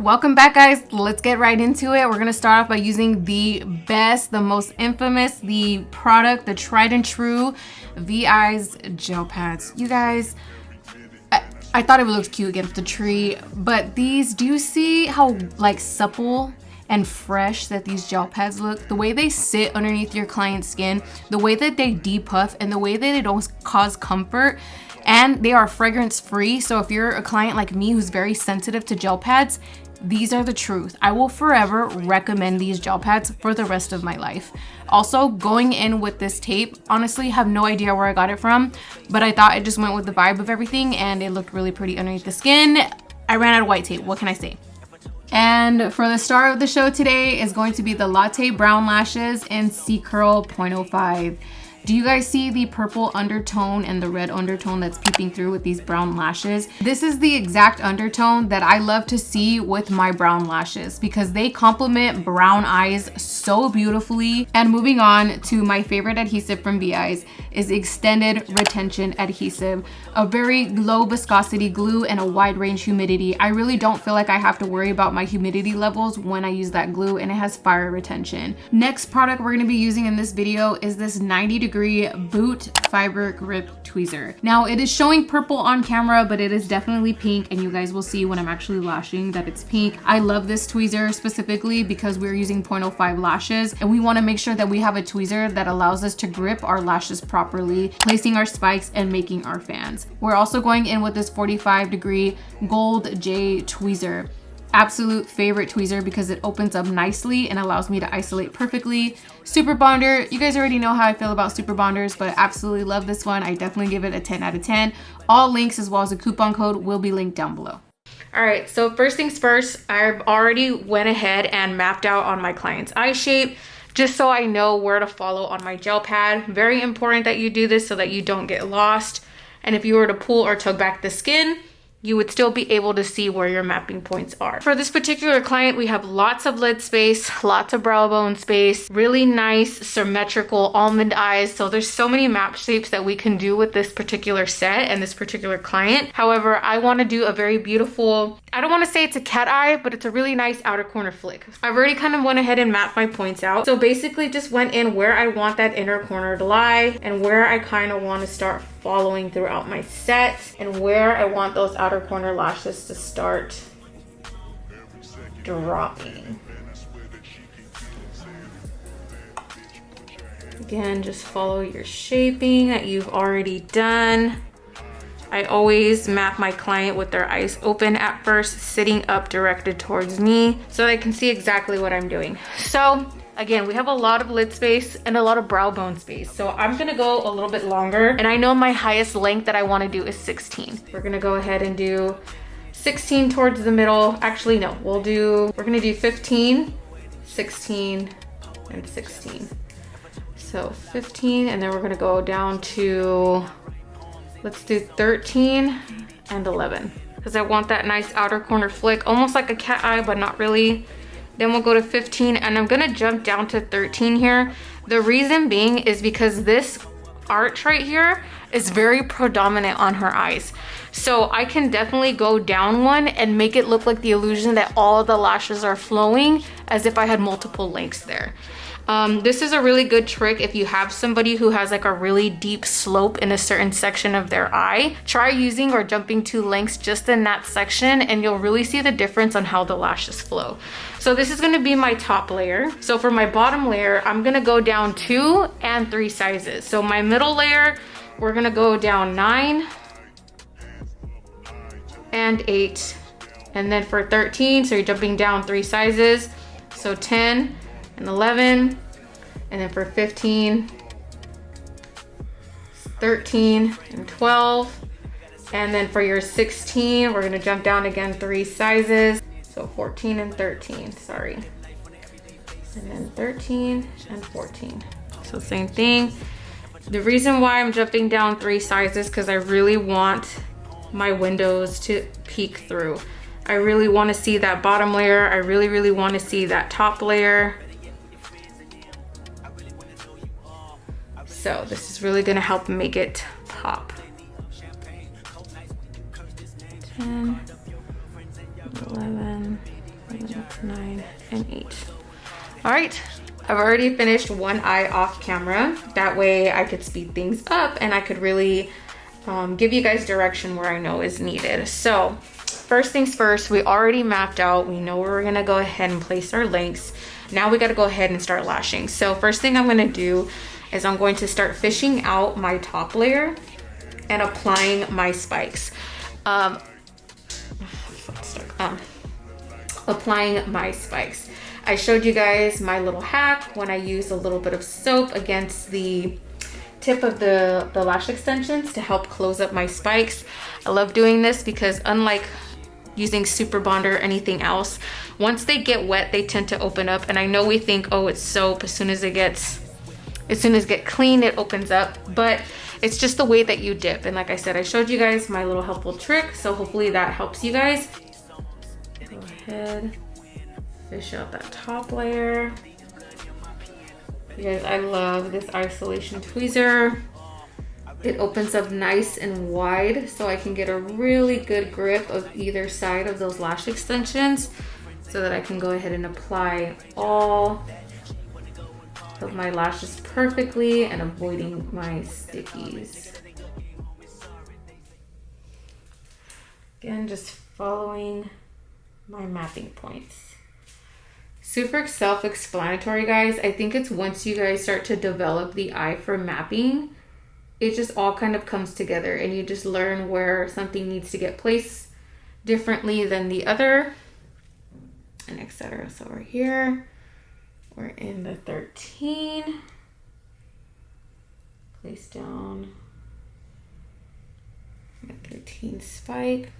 Welcome back, guys. Let's get right into it. We're gonna start off by using the best, the most infamous, the product, the tried and true VI's gel pads. You guys, I thought it would look cute against the tree, but these, do you see how like supple and fresh that these gel pads look? The way they sit underneath your client's skin, the way that they depuff, and the way that they don't cause comfort. And they are fragrance free. So if you're a client like me who's very sensitive to gel pads, these are the truth. I will forever recommend these gel pads for the rest of my life. Also, going in with this tape, honestly have no idea where I got it from, but I thought it just went with the vibe of everything and it looked really pretty underneath the skin. I ran out of white tape, what can I say? And for the star of the show today is going to be the Latte Brown Lashes in C Curl 0.05. Do you guys see the purple undertone and the red undertone that's peeping through with these brown lashes? This is the exact undertone that I love to see with my brown lashes because they complement brown eyes so beautifully. And moving on to my favorite adhesive from VI's is Extended Retention Adhesive. A very low viscosity glue and a wide range humidity. I really don't feel like I have to worry about my humidity levels when I use that glue, and it has fire retention. Next product we're gonna be using in this video is this 90-degree boot fiber grip tweezer. Now it is showing purple on camera, but it is definitely pink, and you guys will see when I'm actually lashing that it's pink. I love this tweezer specifically because we're using 0.05 lashes, and we want to make sure that we have a tweezer that allows us to grip our lashes properly, placing our spikes and making our fans. We're also going in with this 45-degree gold J tweezer. Absolute favorite tweezer because it opens up nicely and allows me to isolate perfectly. Super bonder, you guys already know how I feel about super bonders, but I absolutely love this one. I definitely give it a 10 out of 10. All links as well as a coupon code will be linked down below. All right, so first things first, I've already went ahead and mapped out on my client's eye shape just so I know where to follow on my gel pad. Very important that you do this so that you don't get lost. And if you were to pull or tug back the skin, you would still be able to see where your mapping points are. For this particular client, we have lots of lid space, lots of brow bone space, really nice symmetrical almond eyes. So there's so many map shapes that we can do with this particular set and this particular client. However, I wanna do a very beautiful, I don't wanna say it's a cat eye, but it's a really nice outer corner flick. I've already kind of went ahead and mapped my points out. So basically just went in where I want that inner corner to lie and where I kind of want to start following throughout my set and where I want those outer corner lashes to start dropping. Again, just follow your shaping that you've already done. I always map my client with their eyes open at first, sitting up directed towards me so I can see exactly what I'm doing. So again, we have a lot of lid space and a lot of brow bone space. So I'm gonna go a little bit longer, and I know my highest length that I wanna do is 16. We're gonna go ahead and do 16 towards the middle. Actually, no, we're gonna do 15, 16, and 16. So 15, and then we're gonna go down to, let's do 13 and 11. Because I want that nice outer corner flick, almost like a cat eye, but not really. Then we'll go to 15, and I'm gonna jump down to 13 here. The reason being is because this arch right here is very predominant on her eyes. So I can definitely go down one and make it look like the illusion that all of the lashes are flowing as if I had multiple lengths there. This is a really good trick if you have somebody who has like a really deep slope in a certain section of their eye. Try using or jumping 2 lengths just in that section, and you'll really see the difference on how the lashes flow. So this is gonna be my top layer. So for my bottom layer, I'm gonna go down 2 and 3 sizes. So my middle layer, we're gonna go down 9 and 8. And then for 13, so you're jumping down 3 sizes. So 10 and 11. And then for 15, 13 and 12. And then for your 16, we're gonna jump down again 3 sizes. So 14 and 13, sorry. And then 13 and 14. So same thing. The reason why I'm jumping down 3 sizes because I really want my windows to peek through. I really want to see that bottom layer. I really want to see that top layer. So this is really going to help make it pop. 10, 11, 7, 9, and 8. All right, I've already finished one eye off camera. That way I could speed things up and I could really give you guys direction where I know is needed. So first things first, we already mapped out. We know where we're gonna go ahead and place our links. Now we gotta go ahead and start lashing. So first thing I'm gonna do is I'm going to start fishing out my top layer and applying my spikes. Applying my spikes. I showed you guys my little hack when I use a little bit of soap against the tip of the lash extensions to help close up my spikes. I love doing this because unlike using Super Bond or anything else, once they get wet, they tend to open up. And I know we think, oh, it's soap. As soon as it get clean, it opens up. But it's just the way that you dip. And like I said, I showed you guys my little helpful trick. So hopefully that helps you guys. Go ahead, fish out that top layer. You guys, I love this isolation tweezer. It opens up nice and wide so I can get a really good grip of either side of those lash extensions so that I can go ahead and apply all of my lashes perfectly and avoiding my stickies. Again, just following my mapping points. Super self-explanatory, guys. I think it's once you guys start to develop the eye for mapping, it just all kind of comes together and you just learn where something needs to get placed differently than the other, and etc. So we're here, we're in the 13. Place down my 13 spike.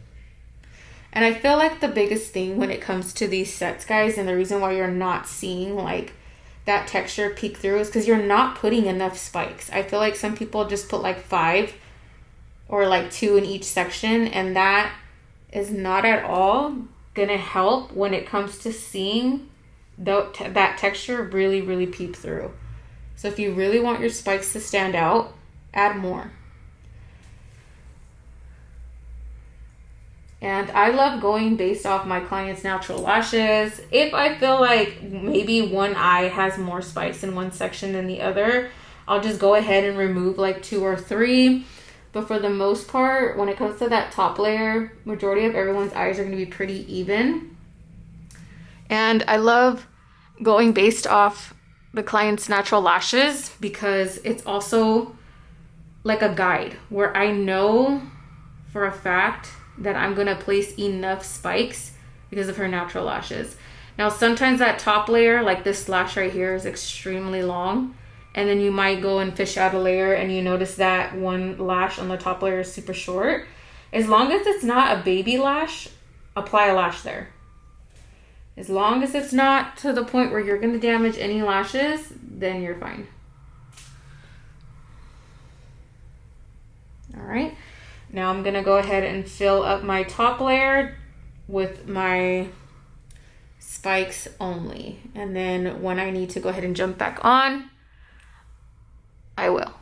And I feel like the biggest thing when it comes to these sets, guys, and the reason why you're not seeing like that texture peek through is because you're not putting enough spikes. I feel like some people just put like 5 or like 2 in each section, and that is not at all gonna help when it comes to seeing that texture really peep through. So if you really want your spikes to stand out, add more. And I love going based off my clients' natural lashes. If I feel like maybe one eye has more spikes in one section than the other, I'll just go ahead and remove like 2 or 3. But for the most part, when it comes to that top layer, majority of everyone's eyes are going to be pretty even. And I love going based off the client's natural lashes because it's also like a guide where I know for a fact that I'm gonna place enough spikes because of her natural lashes. Now sometimes that top layer, like this lash right here, is extremely long, and then you might go and fish out a layer and you notice that one lash on the top layer is super short. As long as it's not a baby lash, apply a lash there. As long as it's not to the point where you're gonna damage any lashes, then you're fine. All right. Now I'm gonna go ahead and fill up my top layer with my spikes only. And then when I need to go ahead and jump back on, I will.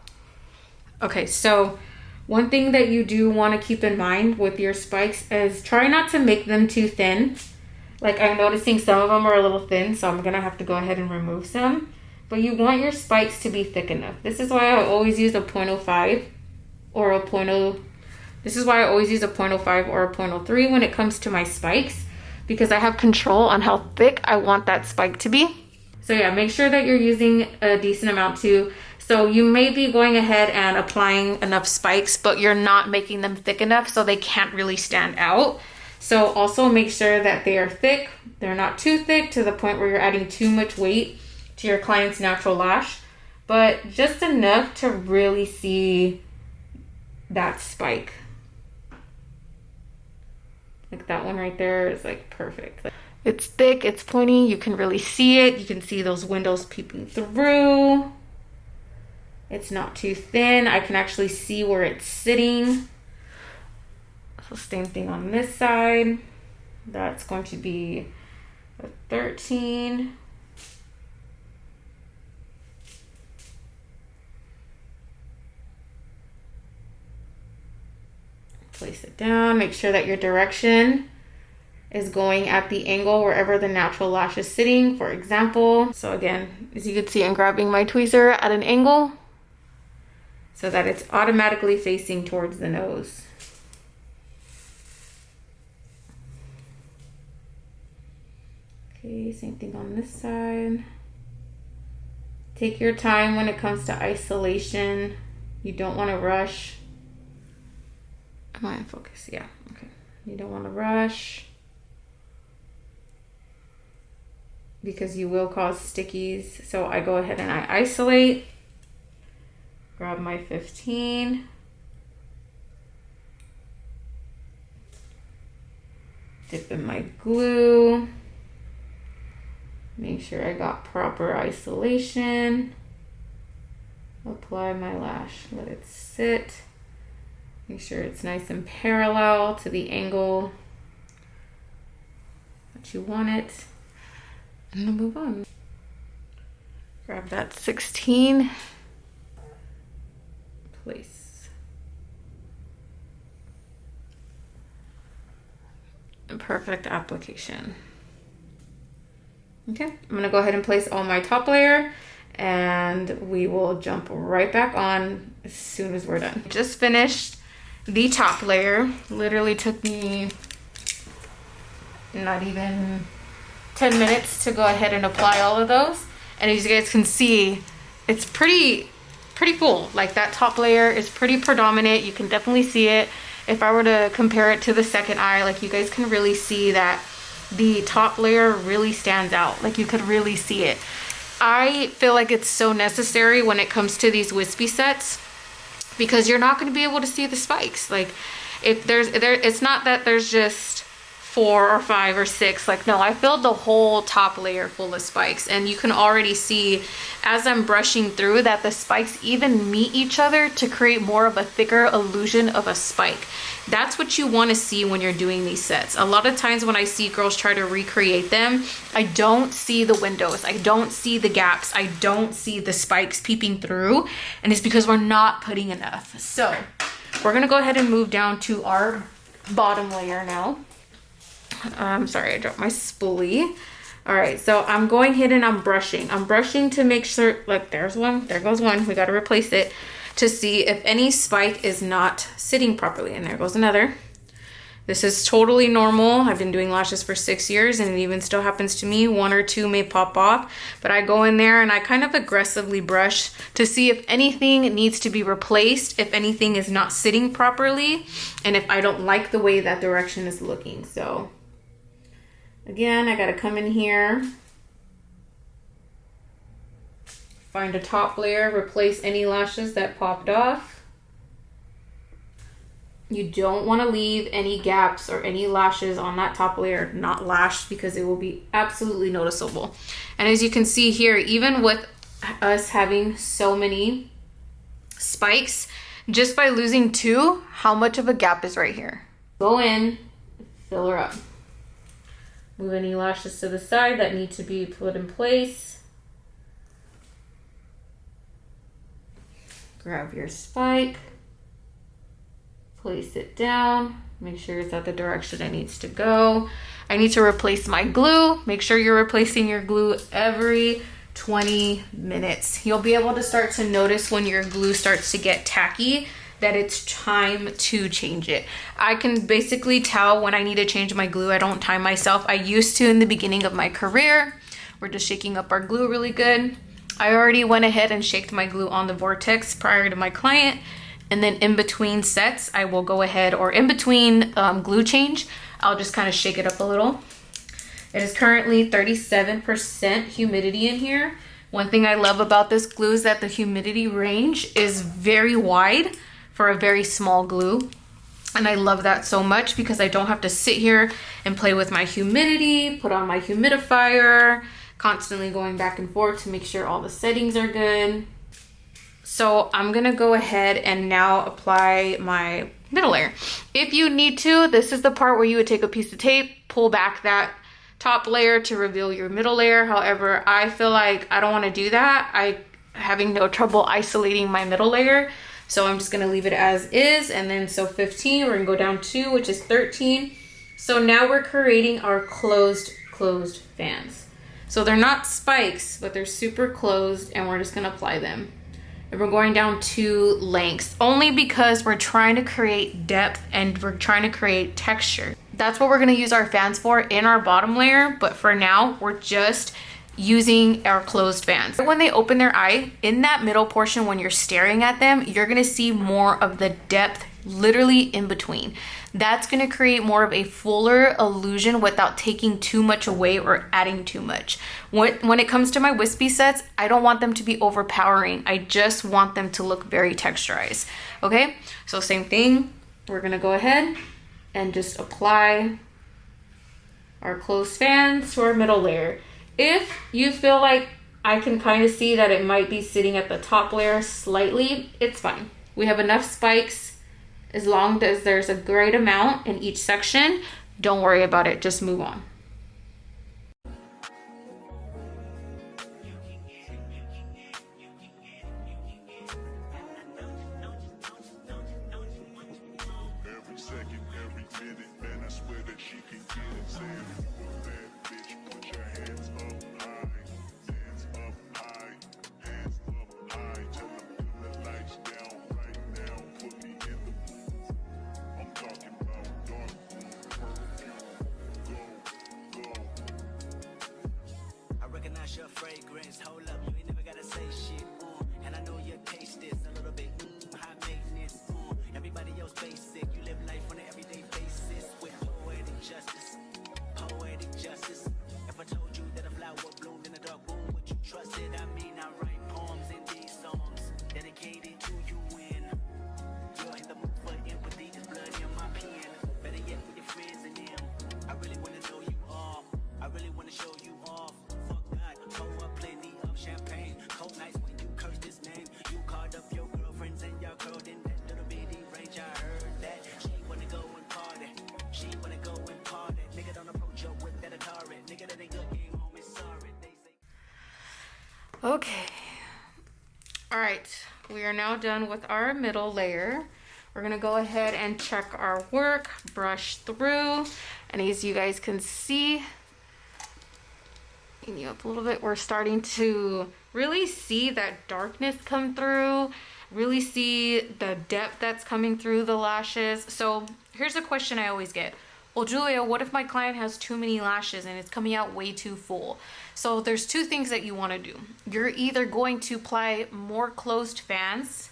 Okay, so one thing that you do wanna keep in mind with your spikes is try not to make them too thin. Like I'm noticing some of them are a little thin, so I'm gonna have to go ahead and remove some. But you want your spikes to be thick enough. This is why I always use a 0.05 or a 0.0. This is why I always use a 0.05 or a 0.03 when it comes to my spikes, because I have control on how thick I want that spike to be. So yeah, make sure that you're using a decent amount too. So you may be going ahead and applying enough spikes, but you're not making them thick enough so they can't really stand out. So also make sure that they are thick. They're not too thick to the point where you're adding too much weight to your client's natural lash, but just enough to really see that spike. Like that one right there is like perfect. It's thick, it's pointy, you can really see it. You can see those windows peeping through. It's not too thin. I can actually see where it's sitting. So same thing on this side. That's going to be a 13. Place it down, make sure that your direction is going at the angle wherever the natural lash is sitting, for example. So again, as you can see, I'm grabbing my tweezer at an angle so that it's automatically facing towards the nose. Okay, same thing on this side. Take your time when it comes to isolation. You don't want to rush. Am I in focus? Yeah, okay. You don't want to rush because you will cause stickies. So I go ahead and I isolate. Grab my 15. Dip in my glue. Make sure I got proper isolation. Apply my lash, let it sit. Make sure it's nice and parallel to the angle that you want it. And then move on. Grab that 16. Place. Perfect application. Okay, I'm gonna go ahead and place all my top layer and we will jump right back on as soon as we're done. Just finished the top layer. Literally took me not even 10 minutes to go ahead and apply all of those. And as you guys can see, it's pretty full. Like that top layer is pretty predominant. You can definitely see it. If I were to compare it to the second eye, like you guys can really see that the top layer really stands out. Like you could really see it. I feel like it's so necessary when it comes to these wispy sets because you're not going to be able to see the spikes. Like if it's not that there's just 4 or 5 or 6. Like no, I filled the whole top layer full of spikes, and you can already see as I'm brushing through that the spikes even meet each other to create more of a thicker illusion of a spike. That's what you want to see when you're doing these sets. A lot of times when I see girls try to recreate them, I don't see the windows, I don't see the gaps, I don't see the spikes peeping through, and it's because we're not putting enough. So we're gonna go ahead and move down to our bottom layer now. I'm sorry, I dropped my spoolie. All right, so I'm going ahead and I'm brushing to make sure, like there's one, there goes one, we got to replace it, to see if any spike is not sitting properly. And there goes another. This is totally normal. I've been doing lashes for 6 years and it even still happens to me. 1 or 2 may pop off, but I go in there and I kind of aggressively brush to see if anything needs to be replaced, if anything is not sitting properly, and if I don't like the way that direction is looking. So again, I gotta come in here, find a top layer, replace any lashes that popped off. You don't want to leave any gaps or any lashes on that top layer not lashed, because it will be absolutely noticeable. And as you can see here, even with us having so many spikes, just by losing 2, how much of a gap is right here? Go in, fill her up. Move any lashes to the side that need to be put in place. Grab your spike, place it down, make sure it's at the direction it needs to go. I need to replace my glue. Make sure you're replacing your glue every 20 minutes. You'll be able to start to notice when your glue starts to get tacky that it's time to change it. I can basically tell when I need to change my glue. I don't time myself. I used to in the beginning of my career. We're just shaking up our glue really good. I already went ahead and shaked my glue on the vortex prior to my client. And then in between sets, I will go ahead, or in between glue change, I'll just kind of shake it up a little. It is currently 37% humidity in here. One thing I love about this glue is that the humidity range is very wide for a very small glue. And I love that so much because I don't have to sit here and play with my humidity, put on my humidifier, constantly going back and forth to make sure all the settings are good. So I'm gonna go ahead and now apply my middle layer. If you need to, this is the part where you would take a piece of tape, pull back that top layer to reveal your middle layer. However, I feel like I don't wanna do that. I'm having no trouble isolating my middle layer. So I'm just gonna leave it as is. And then so 15, we're gonna go down 2, which is 13. So now we're creating our closed fans. So they're not spikes, but they're super closed, and we're just gonna apply them. And we're going down 2 lengths, only because we're trying to create depth and we're trying to create texture. That's what we're gonna use our fans for in our bottom layer, but for now, we're just using our closed fans. When they open their eye, in that middle portion, when you're staring at them, you're gonna see more of the depth literally in between. That's going to create more of a fuller illusion without taking too much away or adding too much. When it comes to my wispy sets, I don't want them to be overpowering. I just want them to look very texturized. Okay, so same thing. We're going to go ahead and just apply our closed fans to our middle layer. If you feel like I can kind of see that it might be sitting at the top layer slightly, it's fine. We have enough spikes. As long as there's a great amount in each section, don't worry about it, just move on. Your fragrance, hold up, you ain't never gotta say shit, and I know your taste is a little bit, high maintenance, everybody else basic, you live life on an everyday basis, with poetic justice, if I told you that a flower bloomed in a dark room, would you trust it? I mean, I write poems in these songs, dedicated to you, when you're in the mood for empathy, there's blood in my pen, better yet with your friends and them, I really wanna know you all, I really wanna show you off. Pour up plenty of champagne, cold nights when you curse this name. You called up your girlfriends and y'all curled in that little bitty range. I heard that she wanna go and party. She wanna go and party. Nigga don't approach your whip that a target. Nigga that ain't good game home is sorry. They say. Okay. All right. We are now done with our middle layer. We're gonna go ahead and check our work, brush through, and as you guys can see, you up a little bit, we're starting to really see that darkness come through, really see the depth that's coming through the lashes. So here's a question I always get. Well, Julia, what if my client has too many lashes and it's coming out way too full? So there's 2 things that you want to do. You're either going to apply more closed fans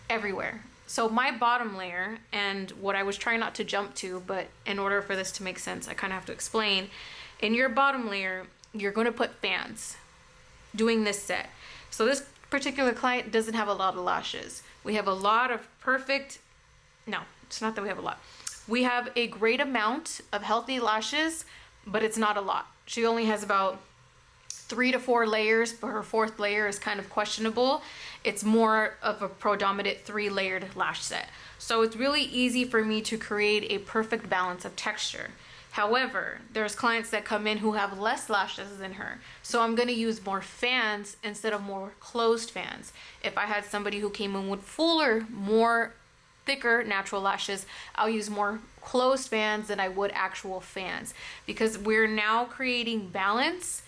everywhere. So my bottom layer, and what I was trying not to jump to, but in order for this to make sense, I kind of have to explain. In your bottom layer, you're going to put fans doing this set. So this particular client doesn't have a lot of lashes. We have a lot of no, it's not that we have a lot. We have a great amount of healthy lashes, but it's not a lot. She only has about 3 to 4 layers, but her 4th layer is kind of questionable. It's more of a predominant 3-layered lash set. So it's really easy for me to create a perfect balance of texture. However, there's clients that come in who have less lashes than her. So I'm going to use more fans instead of more closed fans. If I had somebody who came in with fuller, more thicker natural lashes, I'll use more closed fans than I would actual fans, because we're now creating balance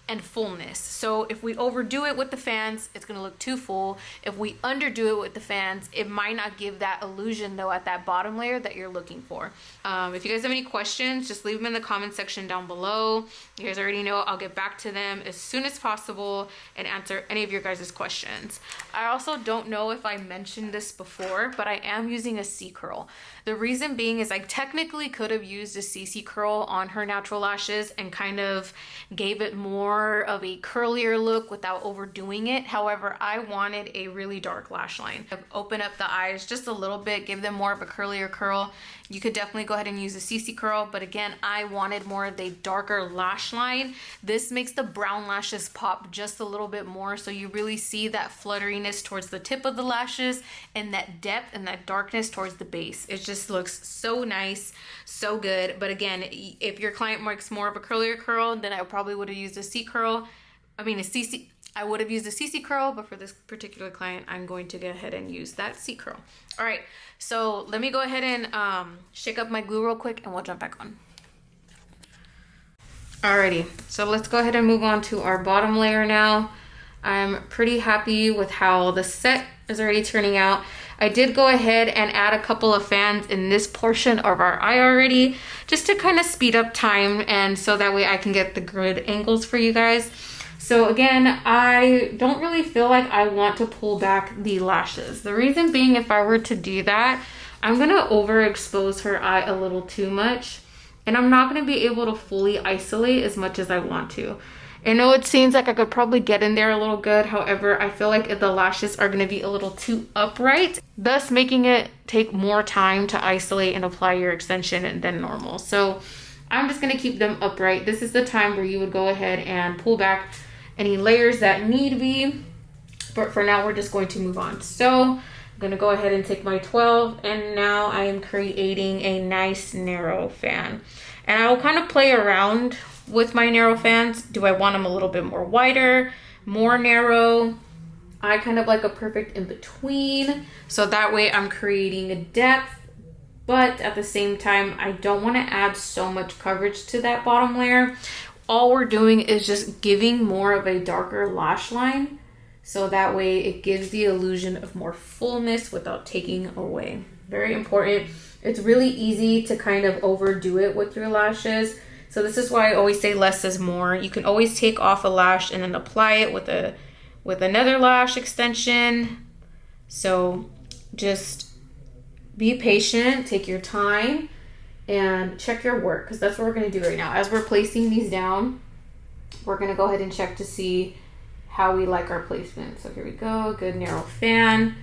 and fullness. So if we overdo it with the fans, it's going to look too full. If we underdo it with the fans, it might not give that illusion though at that bottom layer that you're looking for. If you guys have any questions, just leave them in the comment section down below. You guys already know I'll get back to them as soon as possible and answer any of your guys' questions. I also don't know if I mentioned this before, but I am using a C curl. The reason being is I technically could have used a CC curl on her natural lashes and kind of gave it more of a curlier look without overdoing it. However, I wanted a really dark lash line. Open up the eyes just a little bit, give them more of a curlier curl. You could definitely go ahead and use a CC curl, but again, I wanted more of a darker lash line. This makes the brown lashes pop just a little bit more, so you really see that flutteriness towards the tip of the lashes and that depth and that darkness towards the base. It just looks so nice, so good. But again, if your client likes more of a curlier curl, then I probably would have used a C curl. I mean a CC. I would have used a CC curl, but for this particular client, I'm going to go ahead and use that C curl. All right, so let me go ahead and shake up my glue real quick and we'll jump back on. Alrighty, so let's go ahead and move on to our bottom layer now. I'm pretty happy with how the set is already turning out. I did go ahead and add a couple of fans in this portion of our eye already, just to kind of speed up time and so that way I can get the good angles for you guys. So again, I don't really feel like I want to pull back the lashes. The reason being, if I were to do that, I'm gonna overexpose her eye a little too much, and I'm not gonna be able to fully isolate as much as I want to. I know it seems like I could probably get in there a little good. However, I feel like the lashes are gonna be a little too upright, thus making it take more time to isolate and apply your extension than normal. So I'm just gonna keep them upright. This is the time where you would go ahead and pull back any layers that need be, but for now we're just going to move on. So I'm gonna go ahead and take my 12, and now I am creating a nice narrow fan, and I will kind of play around with my narrow fans. Do I want them a little bit more wider, more narrow? I kind of like a perfect in between, so that way I'm creating a depth, but at the same time I don't want to add so much coverage to that bottom layer. All we're doing is just giving more of a darker lash line, so that way it gives the illusion of more fullness without taking away. Very important. It's really easy to kind of overdo it with your lashes. So this is why I always say less is more. You can always take off a lash and then apply it with another lash extension. So just be patient, take your time, and check your work, because that's what we're going to do right now. As we're placing these down, we're going to go ahead and check to see how we like our placement. So here we go, good narrow fan.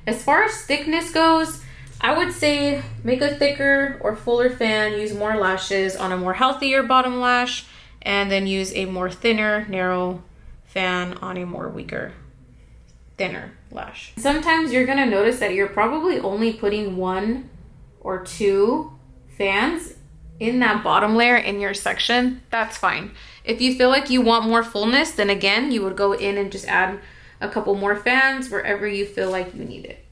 As far as thickness goes, I would say make a thicker or fuller fan, use more lashes on a more healthier bottom lash, and then use a more thinner, narrow fan on a more weaker, thinner lash. Sometimes you're gonna notice that you're probably only putting 1 or 2 fans in that bottom layer in your section. That's fine. If you feel like you want more fullness, then again, you would go in and just add a couple more fans wherever you feel like you need it.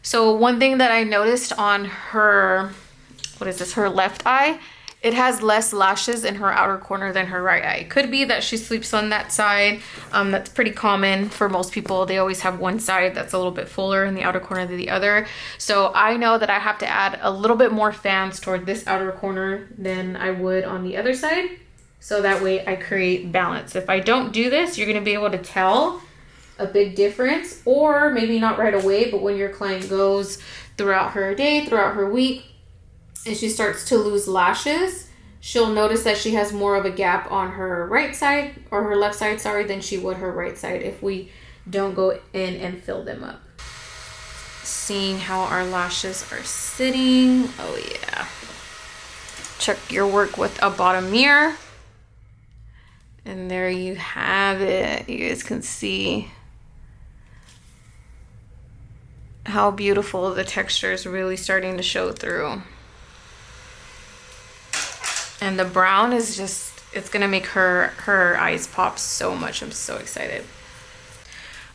So one thing that I noticed on her, her left eye, it has less lashes in her outer corner than her right eye. It could be that she sleeps on that side. That's pretty common for most people. They always have one side that's a little bit fuller in the outer corner than the other. So I know that I have to add a little bit more fans toward this outer corner than I would on the other side. So that way I create balance. If I don't do this, you're gonna be able to tell a big difference, or maybe not right away, but when your client goes throughout her day, throughout her week, and she starts to lose lashes, she'll notice that she has more of a gap on her right side, or her left side, sorry, than she would her right side if we don't go in and fill them up. Seeing how our lashes are sitting. Oh yeah. Check your work with a bottom mirror. And there you have it. You guys can see how beautiful the texture is really starting to show through. And the brown is just, it's gonna make her eyes pop so much. I'm so excited.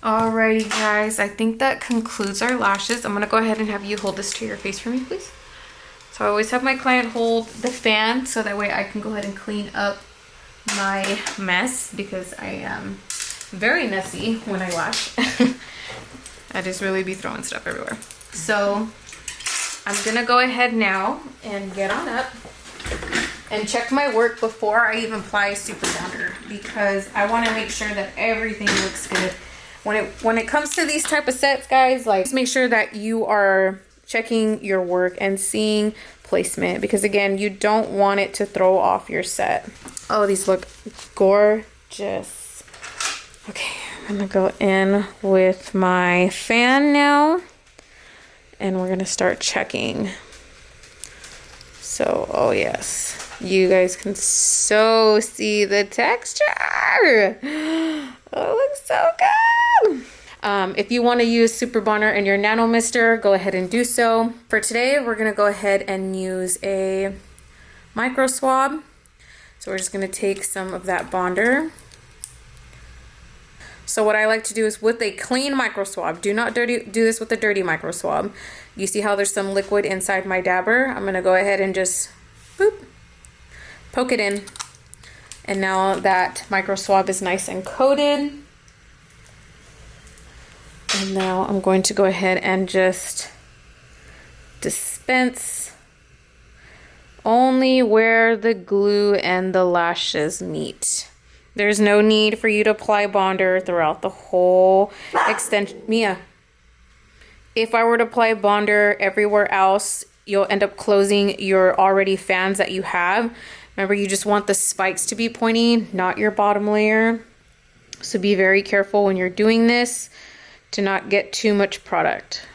Alrighty guys, I think that concludes our lashes. I'm gonna go ahead and have you hold this to your face for me, please. So I always have my client hold the fan so that way I can go ahead and clean up my mess, because I am very messy when I lash. I just really be throwing stuff everywhere. So I'm gonna go ahead now and get on up and check my work before I even apply super bonder, because I want to make sure that everything looks good. When it comes to these type of sets, guys, like, just make sure that you are checking your work and seeing placement, because again, you don't want it to throw off your set. Oh, these look gorgeous. Okay, I'm gonna go in with my fan now, and we're gonna start checking. So, oh yes, you guys can so see the texture. Oh, it looks so good. If you want to use Super Bonder in your Nano Mister, go ahead and do so. For today, we're going to go ahead and use a micro swab. So we're just going to take some of that bonder. So what I like to do is with a clean micro swab, do not do this with a dirty micro swab. You see how there's some liquid inside my dabber? I'm going to go ahead and just boop, poke it in. And now that micro swab is nice and coated. And now I'm going to go ahead and just dispense only where the glue and the lashes meet. There's no need for you to apply bonder throughout the whole extension. Mia, if I were to apply bonder everywhere else, you'll end up closing your already fans that you have. Remember, you just want the spikes to be pointy, not your bottom layer. So be very careful when you're doing this to not get too much product.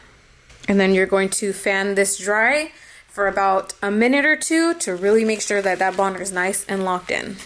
And then you're going to fan this dry for about a minute or two to really make sure that that bonder is nice and locked in.